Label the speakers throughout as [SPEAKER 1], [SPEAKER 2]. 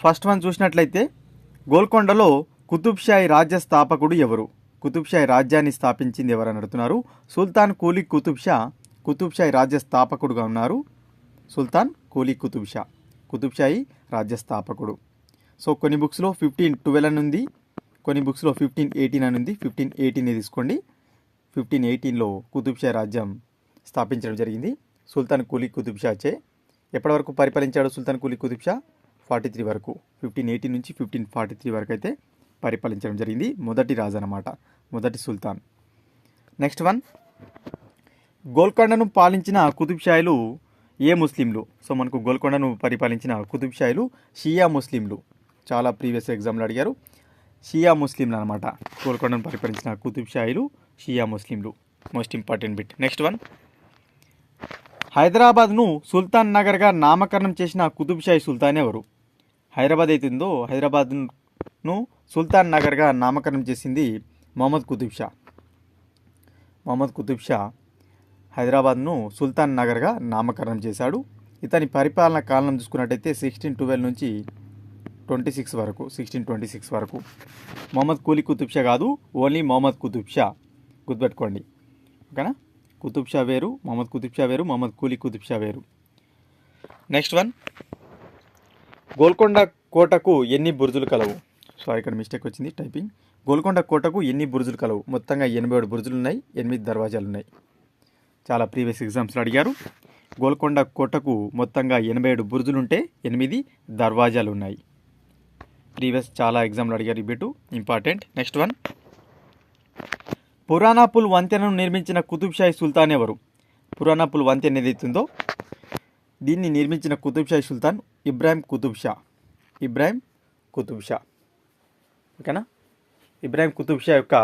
[SPEAKER 1] First one చూసినట్లయితే గోల్కొండలో కుతుబ్షాహీ రాజ్య స్థాపకుడు ఎవరు? కుతుబ్షాహీ రాజ్యాన్ని స్థాపించింది ఎవరని అడుగుతున్నారు. సుల్తాన్ కూలీ కుతుబ్షా కుతుబ్షాహీ రాజ్య స్థాపకుడుగా ఉన్నారు. సుల్తాన్ కూలీ కుతుబ్షాహీ రాజ్య స్థాపకుడు. సో కొన్ని బుక్స్లో 1512 అని ఉంది, కొన్ని బుక్స్లో 1518 అని ఉంది. 1518 తీసుకోండి. 1518లో కుతుబ్షాహీ రాజ్యం స్థాపించడం జరిగింది సుల్తాన్ కూలీ కుతుబ్షాచే. ఎప్పటి వరకు పరిపాలించాడు సుల్తాన్ కూలీ కుతుబ్షా? 43 వరకు. 1518 నుంచి 1543 వరకు అయితే పరిపాలించడం జరిగింది. మొదటి రాజు అన్నమాట, మొదటి సుల్తాన్. నెక్స్ట్ వన్, గోల్కొండను పాలించిన కుతుబ్షాహీలు ఏ ముస్లింలు? సో మనకు గోల్కొండను పరిపాలించిన కుతుబ్షాహీలు షియా ముస్లింలు. చాలా ప్రీవియస్ ఎగ్జామ్లో అడిగారు. షియా ముస్లింలు అనమాట. గోల్కొండను పరిపాలించిన కుతుబ్షాహీలు షియా ముస్లింలు. Most important bit. Next one, హైదరాబాద్ను సుల్తాన్ నగర్గా నామకరణం చేసిన కుతుబ్షాహీ సుల్తాన్ ఎవరు? హైదరాబాద్ అయితే ఉందో హైదరాబాద్ను సుల్తాన్ నగర్గా నామకరణం చేసింది మొహమ్మద్ కుతుబ్షా. మొహమ్మద్ కుతుబ్షా హైదరాబాద్ను సుల్తాన్ నగర్గా నామకరణం చేశాడు. ఇతని పరిపాలన కాలం చూసుకున్నట్టయితే 1612 నుంచి 26 వరకు. 1626 వరకు. మొహమ్మద్ కూలీ కుతుబ్షా కాదు, ఓన్లీ మొహమ్మద్ కుతుబ్షా. గుర్తుపెట్టుకోండి, ఓకేనా? కుతుబ్షా వేరు, మొహమ్మద్ కుతుబ్షా వేరు, మొహమ్మద్ కూలీ కుతుబ్షా వేరు. నెక్స్ట్ వన్, గోల్కొండ కోటకు ఎన్ని బురుజులు కలవు? సారీ, ఇక్కడ మిస్టేక్ వచ్చింది టైపింగ్. గోల్కొండ కోటకు ఎన్ని బురుజులు కలవు? మొత్తంగా 87 బురుజులు ఉన్నాయి, 8 దర్వాజాలు ఉన్నాయి. చాలా ప్రీవియస్ ఎగ్జామ్స్లో అడిగారు. గోల్కొండ కోటకు మొత్తంగా 87 బురుజులు ఉంటే 8 దర్వాజాలు ఉన్నాయి. ప్రీవియస్ చాలా ఎగ్జామ్లో అడిగారు. ఈ బిట్టు ఇంపార్టెంట్. నెక్స్ట్ వన్, పురానాపుల్ వంతెనను నిర్మించిన కుతుబ్షాహీ సుల్తాన్ ఎవరు? పురానాపుల్ వంతెన ఏదైతుందో దీన్ని నిర్మించిన కుతుబ్షాహీ సుల్తాన్ ఇబ్రాహిం కుతుబ్షా. ఇబ్రాహిం కుతుబ్షా, ఓకేనా? ఇబ్రాహిం కుతుబ్షా యొక్క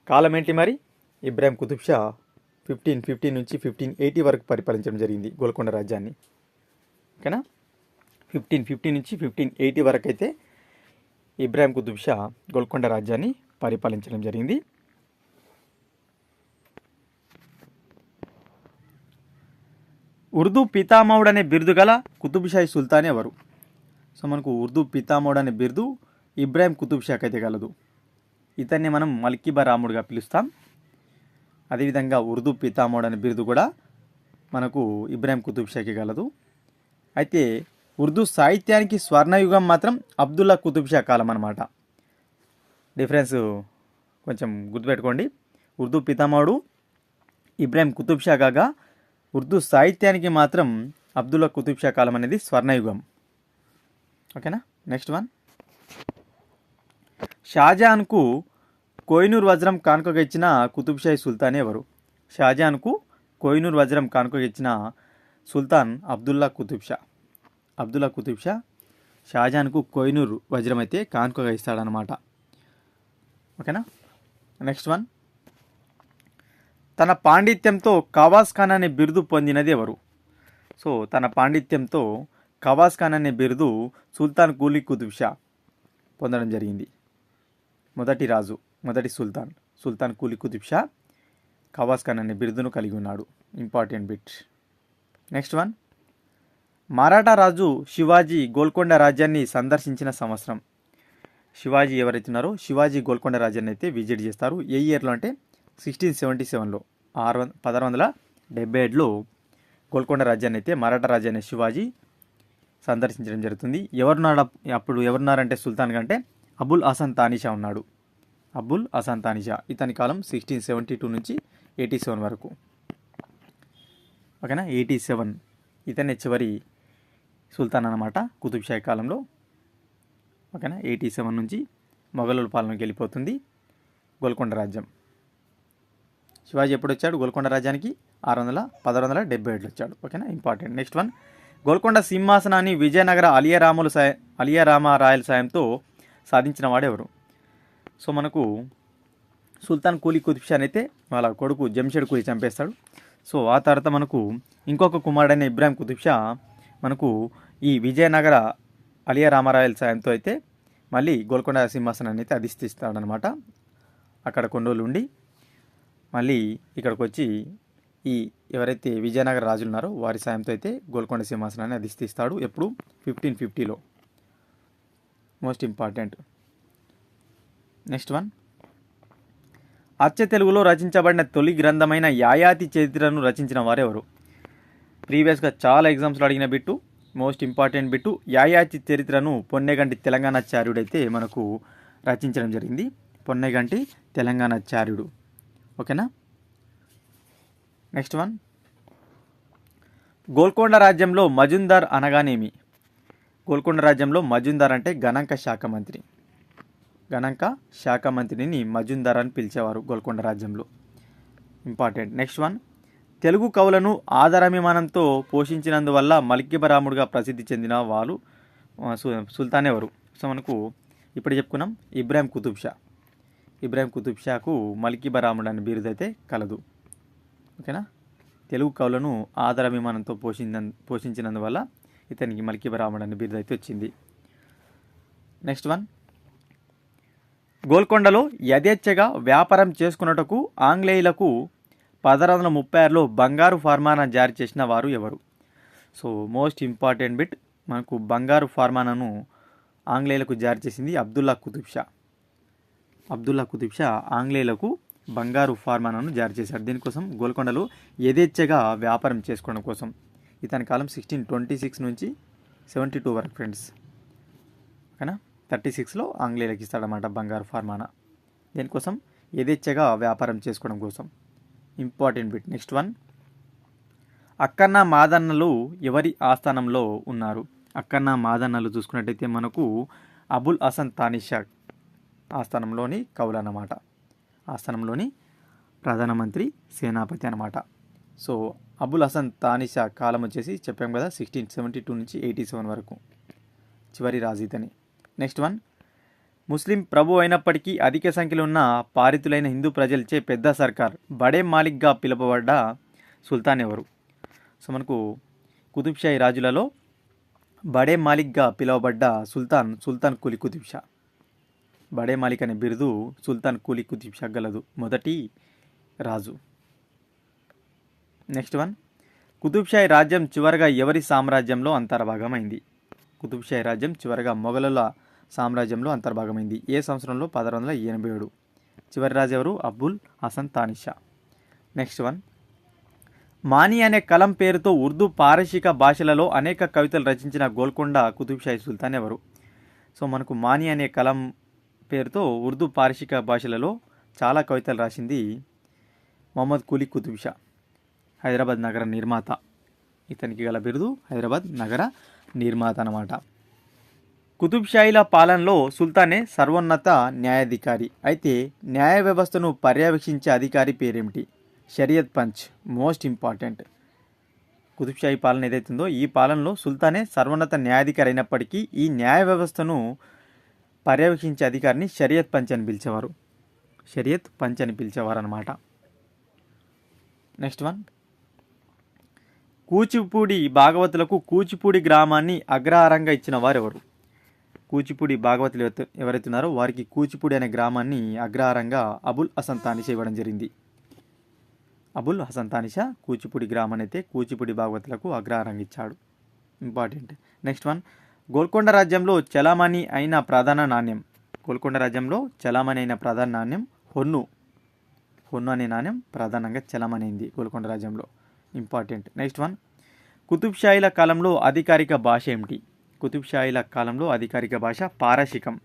[SPEAKER 1] కాలం ఏంటి మరి? ఇబ్రాహిం కుతుబ్షా 1515 నుంచి 1580 వరకు పరిపాలించడం జరిగింది గోల్కొండ రాజ్యాన్ని, ఓకేనా? 1515 నుంచి 1580 వరకు అయితే ఇబ్రాహిం కుతుబ్షా గోల్కొండ రాజ్యాన్ని పరిపాలించడం జరిగింది. ఉర్దూ పితామహుడు అనే బిరుదు గల కుతుబ్షాహీ సుల్తాన్ ఎవరు? సో మనకు ఉర్దూ పితామహుడు అనే బిరుదు ఇబ్రాహిం కుతుబ్షాకి అయితే కలదు. ఇతన్ని మనం మల్కిబా రాముడుగా పిలుస్తాం. అదేవిధంగా ఉర్దూ పితామహుడు అనే బిరుదు కూడా మనకు ఇబ్రాహిం కుతుబ్షాకి కలదు. అయితే ఉర్దూ సాహిత్యానికి స్వర్ణయుగం మాత్రం అబ్దుల్లా కుతుబ్షా కాలం అన్నమాట. డిఫరెన్స్ కొంచెం గుర్తుపెట్టుకోండి. ఉర్దూ పితామహుడు ఇబ్రాహిం కుతుబ్షా కాగా ఉర్దూ సాహిత్యానికి మాత్రం అబ్దుల్లా కుతుబ్షా కాలం అనేది స్వర్ణయుగం, ఓకేనా? నెక్స్ట్ వన్, షాజహాన్కు కోహినూర్ వజ్రం కానుకగా ఇచ్చిన కుతుబ్షాహీ సుల్తాన్ ఎవరు? షాజహాన్కు కోహినూర్ వజ్రం కానుకగా ఇచ్చిన సుల్తాన్ అబ్దుల్లా కుతుబ్షా. అబ్దుల్లా కుతుబ్షా షాజహాన్కు కోహినూర్ వజ్రం అయితే కానుకగా ఇస్తాడనమాట, ఓకేనా? నెక్స్ట్ వన్, తన పాండిత్యంతో ఖవాస్ ఖాన్ అనే బిరుదు పొందినది ఎవరు? సో తన పాండిత్యంతో ఖవాస్ ఖాన్ అనే బిరుదు సుల్తాన్ కూలీ కుతుబ్షా పొందడం జరిగింది. మొదటి రాజు, మొదటి సుల్తాన్, సుల్తాన్ కూలీ కుతుబ్షా ఖవాస్ ఖాన్ అనే బిరుదును కలిగి ఉన్నాడు. Important bit. Next one, Maratha రాజు శివాజీ గోల్కొండ రాజ్యాన్ని సందర్శించిన సంవత్సరం. శివాజీ ఎవరైతే ఉన్నారో శివాజీ గోల్కొండ రాజ్యాన్ని అయితే విజిట్ చేస్తారు. ఏ ఇయర్లో అంటే 1677లో, 1677లో గోల్కొండ రాజ్యాన్ని అయితే మరాఠా రాజ్యాన్ని శివాజీ సందర్శించడం జరుగుతుంది. అప్పుడు ఎవరున్నారంటే సుల్తాన్ కంటే అబుల్ హసన్ తానిషా ఉన్నాడు. అబుల్ హసన్ తానిషా, ఇతని కాలం 1672 నుంచి 87 వరకు, ఓకేనా? 87, ఇతనే చివరి సుల్తాన్ అన్నమాట కుతుబ్షాహీ కాలంలో, ఓకేనా? 87 నుంచి మొఘలుల పాలనకి వెళ్ళిపోతుంది గోల్కొండ రాజ్యం. శివాజీ ఎప్పుడు వచ్చాడు గోల్కొండ రాజ్యానికి? 1677 వచ్చాడు, ఓకేనా? ఇంపార్టెంట్. నెక్స్ట్ వన్, గోల్కొండ సింహాసనాన్ని విజయనగర అలియా రామరాయల సాయంతో సాధించిన వాడెవరు? సో మనకు సుల్తాన్ కూలీ కుతుబ్షాని అయితే వాళ్ళ కొడుకు జంషెడ్ కూలీ చంపేస్తాడు. సో ఆ తర్వాత మనకు ఇంకొక కుమారుడైన ఇబ్రాహిం కుతుబ్షా మనకు ఈ విజయనగర అలియా రామరాయల సాయంతో అయితే మళ్ళీ గోల్కొండ సింహాసనాన్ని అయితే అధిష్టిస్తాడనమాట. అక్కడ కొన్ని రోజులు ఉండి మళ్ళీ ఇక్కడికి వచ్చి ఈ ఎవరైతే విజయనగర రాజులు ఉన్నారో వారి సాయంతో అయితే గోల్కొండ సింహాసనాన్ని అధిష్టిస్తాడు. ఎప్పుడు? 1550లో, మోస్ట్ ఇంపార్టెంట్. నెక్స్ట్ వన్, అచ్చ తెలుగులో రచించబడిన తొలి గ్రంథమైన యాయాతి చరిత్రను రచించిన వారెవరు? ప్రీవియస్గా చాలా ఎగ్జామ్స్లో అడిగిన బిట్టు, మోస్ట్ ఇంపార్టెంట్ బిట్టు. యాయాతి చరిత్రను పొన్నెగంటి తెలంగాణాచార్యుడైతే మనకు రచించడం జరిగింది. పొన్నెగంటి తెలంగాణాచార్యుడు. ఓకేనా. నెక్స్ట్ వన్, గోల్కొండ రాజ్యంలో మజుందార్ అనగానేమి? గోల్కొండ రాజ్యంలో మజుందార్ అంటే గణాంక శాఖ మంత్రి. గణాంక శాఖ మంత్రిని మజుందార్ అని పిలిచేవారు గోల్కొండ రాజ్యంలో. ఇంపార్టెంట్. నెక్స్ట్ వన్, తెలుగు కవులను ఆదరాభిమానంతో పోషించినందువల్ల మలిక్యబరాముడుగా ప్రసిద్ధి చెందిన వాళ్ళు సుల్తాన్ ఎవరు? సో మనకు ఇప్పుడు చెప్పుకున్నాం ఇబ్రాహిం కుతుబ్ షా. ఇబ్రాహిం కుతుబ్ షాకు మలిక్యబరాముడు అనే బిరుదు అయితే కలదు. ఓకేనా. తెలుగు కవులను ఆదరాభిమానంతో పోషించినందువల్ల ఇతనికి మలిక్యబరాముడు అనే బిరుదు అయితే వచ్చింది. నెక్స్ట్ వన్, గోల్కొండలో యథేచ్ఛగా వ్యాపారం చేసుకున్నటకు ఆంగ్లేయులకు 1636లో బంగారు ఫార్మానా జారీ చేసిన వారు ఎవరు? సో మోస్ట్ ఇంపార్టెంట్ బిట్, మనకు బంగారు ఫార్మానాను ఆంగ్లేయులకు జారీ చేసింది అబ్దుల్లా కుతుబ్ షా. అబ్దుల్లా కుతుబ్ షా ఆంగ్లేయులకు బంగారు ఫార్మానాను జారీ చేశాడు. దీనికోసం గోల్కొండలో యథేచ్ఛగా వ్యాపారం చేసుకోవడం కోసం. ఇతని కాలం 1626 నుంచి 72 వరకు ఫ్రెండ్స్. ఓకేనా. 36లో ఆంగ్లేయులకు ఇస్తాడన్నమాట బంగారు ఫార్మానా. దీనికోసం యథేచ్ఛగా వ్యాపారం చేసుకోవడం కోసం. Important bit. Next one, Akkanna మాదన్నలు ఎవరి ఆస్థానంలో ఉన్నారు? అక్కన్న మాదన్నలు చూసుకున్నట్టయితే మనకు అబుల్ హసన్ తానిషా ఆస్థానంలోని కవులు అన్నమాట. ఆస్థానంలోని ప్రధానమంత్రి సేనాపతి అన్నమాట. సో అబుల్ హసన్ తానిషా కాలం వచ్చేసి చెప్పాం కదా 1672 నుంచి 87 వరకు. చివరి రాజు ఇతని. నెక్స్ట్ వన్, ముస్లిం ప్రభు అయినప్పటికీ అధిక సంఖ్యలో ఉన్న పారితులైన హిందూ ప్రజలచే పెద్ద సర్కార్ బడే మాలిక్గా పిలువబడ్డ సుల్తాన్ ఎవరు? సో మనకు కుతుబ్ షాహీ రాజులలో బడే మాలిక్గా పిలువబడ్డ సుల్తాన్ కులీ కుతుబ్ షా. బడే మాలిక్ అనే బిరుదు సుల్తాన్ కులీ కుతుబ్ షా గలదు, మొదటి రాజు. నెక్స్ట్ వన్, కుతుబ్ షాహీ రాజ్యం చివరగా ఎవరి సామ్రాజ్యంలో అంతర్భాగమైంది? కుతుబ్ షాహీ రాజ్యం చివరగా మొఘలుల సామ్రాజ్యంలో అంతర్భాగమైంది. ఏ సంవత్సరంలో? 1687. చివరి రాజు ఎవరు? అబుల్ హసన్ తానిషా. నెక్స్ట్ వన్, మాని అనే కలం పేరుతో ఉర్దూ పారశీక భాషలలో అనేక కవితలు రచించిన గోల్కొండ కుతుబ్ షాహీ సుల్తాన్ ఎవరు? సో మనకు మాని అనే కలం పేరుతో ఉర్దూ పారశీక భాషలలో చాలా కవితలు రాసింది మొహమ్మద్ కులీ కుతుబ్ షా, హైదరాబాద్ నగర నిర్మాత. ఇతనికి గల బిరుదు హైదరాబాద్ నగర నిర్మాత అన్నమాట. కుతుబ్ షాహీల పాలనలో సుల్తానే సర్వోన్నత న్యాయాధికారి. అయితే న్యాయ వ్యవస్థను పర్యవేక్షించే అధికారి పేరేమిటి? షరియత్ పంచ్. Most important. కుతుబ్ షాహీ పాలన ఏదైతుందో ఈ పాలనలో సుల్తానే సర్వోన్నత న్యాయాధికారి అయినప్పటికీ ఈ న్యాయ వ్యవస్థను పర్యవేక్షించే అధికారిని షరియత్ పంచ్ అని పిలిచేవారు. షరియత్ పంచ్ అని పిలిచేవారు అన్నమాట. నెక్స్ట్ వన్, కూచిపూడి భాగవతులకు కూచిపూడి గ్రామాన్ని అగ్రహారంగా ఇచ్చిన వారు ఎవరు? కూచిపూడి భాగవతులు ఎవరైతే ఉన్నారో వారికి కూచిపూడి అనే గ్రామాన్ని అగ్రహారంగా అబుల్ హసన్ తానిషా ఇవ్వడం జరిగింది. అబుల్ హసన్ తానిషా కూచిపూడి గ్రామాన్ని అయితే కూచిపూడి భాగవతులకు అగ్రహారంగా ఇచ్చాడు. ఇంపార్టెంట్. నెక్స్ట్ వన్, గోల్కొండ రాజ్యంలో చలామణి అయిన ప్రధాన నాణ్యం. గోల్కొండ రాజ్యంలో చలామణి అయిన ప్రధాన నాణ్యం హొన్ను. హొన్ను అనే నాణ్యం ప్రధానంగా చలామణి అయింది గోల్కొండ రాజ్యంలో. ఇంపార్టెంట్. నెక్స్ట్ వన్, కుతుబ్ షాహీల కాలంలో అధికారిక భాష ఏమిటి? కుతుబ్ షాహీల కాలంలో అధికారిక భాష పారశీకం.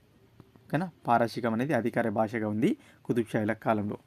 [SPEAKER 1] ఓకేనా. పారశీకం అనేది అధికారిక భాషగా ఉంది కుతుబ్ షాహీల కాలంలో.